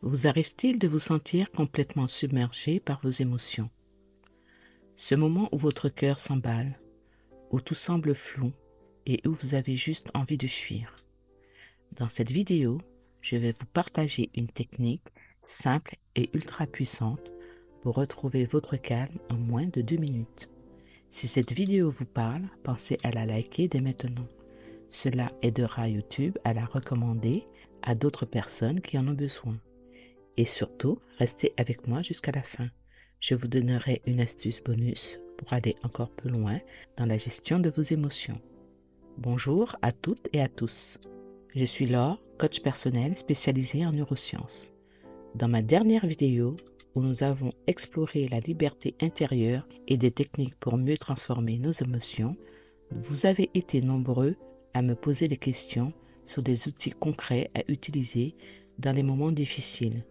Vous arrive-t-il de vous sentir complètement submergé par vos émotions? Ce moment où votre cœur s'emballe, où tout semble flou et où vous avez juste envie de fuir. Dans cette vidéo, je vais vous partager une technique simple et ultra puissante pour retrouver votre calme en moins de 2 minutes. Si cette vidéo vous parle, pensez à la liker dès maintenant. Cela aidera YouTube à la recommander à d'autres personnes qui en ont besoin. Et surtout, restez avec moi jusqu'à la fin. Je vous donnerai une astuce bonus pour aller encore plus loin dans la gestion de vos émotions. Bonjour à toutes et à tous. Je suis Laure, coach personnel spécialisé en neurosciences. Dans ma dernière vidéo, où nous avons exploré la liberté intérieure et des techniques pour mieux transformer nos émotions, vous avez été nombreux à me poser des questions sur des outils concrets à utiliser dans les moments difficiles.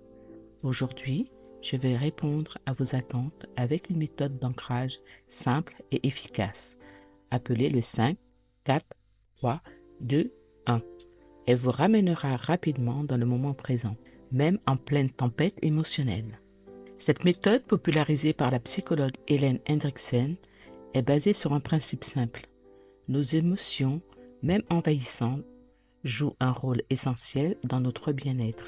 Aujourd'hui, je vais répondre à vos attentes avec une méthode d'ancrage simple et efficace, appelée le 5, 4, 3, 2, 1. Elle vous ramènera rapidement dans le moment présent, même en pleine tempête émotionnelle. Cette méthode, popularisée par la psychologue Hélène Hendriksen, est basée sur un principe simple. Nos émotions, même envahissantes, jouent un rôle essentiel dans notre bien-être.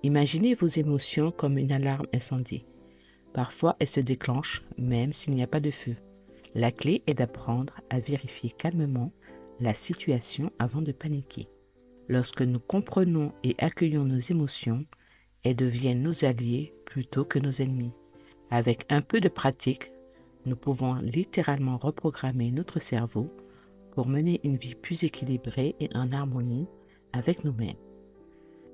Imaginez vos émotions comme une alarme incendie. Parfois, elles se déclenchent même s'il n'y a pas de feu. La clé est d'apprendre à vérifier calmement la situation avant de paniquer. Lorsque nous comprenons et accueillons nos émotions, elles deviennent nos alliés plutôt que nos ennemis. Avec un peu de pratique, nous pouvons littéralement reprogrammer notre cerveau pour mener une vie plus équilibrée et en harmonie avec nous-mêmes.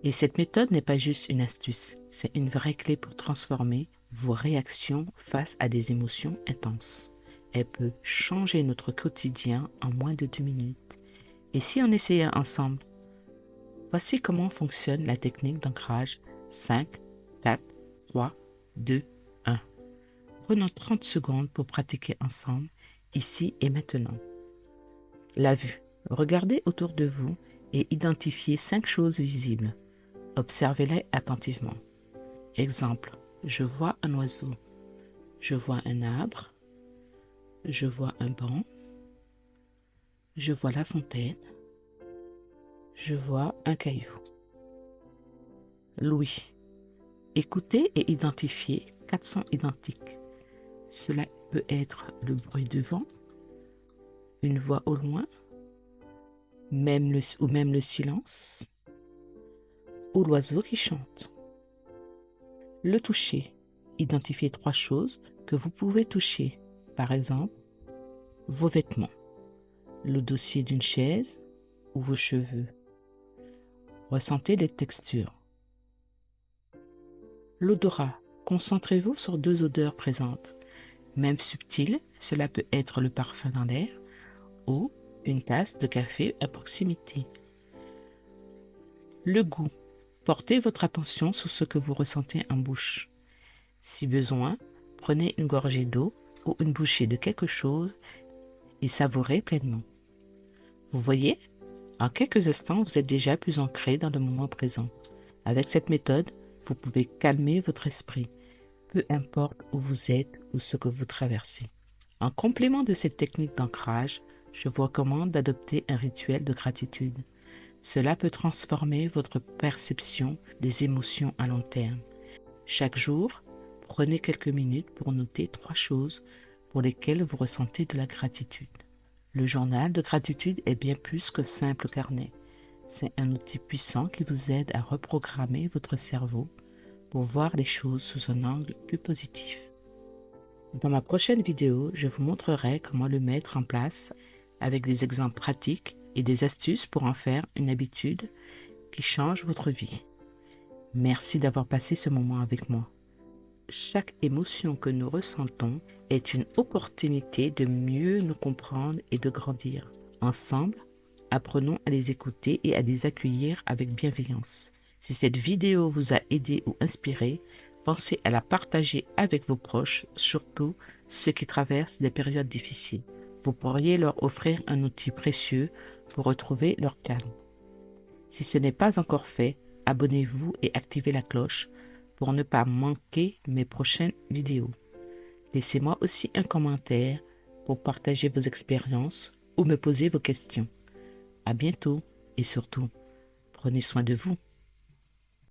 Et cette méthode n'est pas juste une astuce, c'est une vraie clé pour transformer vos réactions face à des émotions intenses. Elle peut changer notre quotidien en moins de 2 minutes. Et si on essayait ensemble? Voici comment fonctionne la technique d'ancrage 5, 4, 3, 2, 1. Prenons 30 secondes pour pratiquer ensemble, ici et maintenant. La vue. Regardez autour de vous et identifiez 5 choses visibles. Observez-les attentivement. Exemple, je vois un oiseau, je vois un arbre, je vois un banc, je vois la fontaine, je vois un caillou. L'ouïe. Écoutez et identifiez 4 sons identiques. Cela peut être le bruit du vent, une voix au loin, même le silence, ou l'oiseau qui chante. Le toucher. Identifiez 3 choses que vous pouvez toucher. Par exemple, vos vêtements, le dossier d'une chaise ou vos cheveux. Ressentez les textures. L'odorat. Concentrez-vous sur 2 odeurs présentes. Même subtiles, cela peut être le parfum dans l'air ou une tasse de café à proximité. Le goût. Portez votre attention sur ce que vous ressentez en bouche. Si besoin, prenez une gorgée d'eau ou une bouchée de quelque chose et savourez pleinement. Vous voyez, en quelques instants, vous êtes déjà plus ancré dans le moment présent. Avec cette méthode, vous pouvez calmer votre esprit, peu importe où vous êtes ou ce que vous traversez. En complément de cette technique d'ancrage, je vous recommande d'adopter un rituel de gratitude. Cela peut transformer votre perception des émotions à long terme. Chaque jour, prenez quelques minutes pour noter 3 choses pour lesquelles vous ressentez de la gratitude. Le journal de gratitude est bien plus que simple carnet. C'est un outil puissant qui vous aide à reprogrammer votre cerveau pour voir les choses sous un angle plus positif. Dans ma prochaine vidéo, je vous montrerai comment le mettre en place avec des exemples pratiques et des astuces pour en faire une habitude qui change votre vie. Merci d'avoir passé ce moment avec moi. Chaque émotion que nous ressentons est une opportunité de mieux nous comprendre et de grandir. Ensemble, apprenons à les écouter et à les accueillir avec bienveillance. Si cette vidéo vous a aidé ou inspiré, pensez à la partager avec vos proches, surtout ceux qui traversent des périodes difficiles. Vous pourriez leur offrir un outil précieux pour retrouver leur calme. Si ce n'est pas encore fait, abonnez-vous et activez la cloche pour ne pas manquer mes prochaines vidéos. Laissez-moi aussi un commentaire pour partager vos expériences ou me poser vos questions. À bientôt et surtout, prenez soin de vous.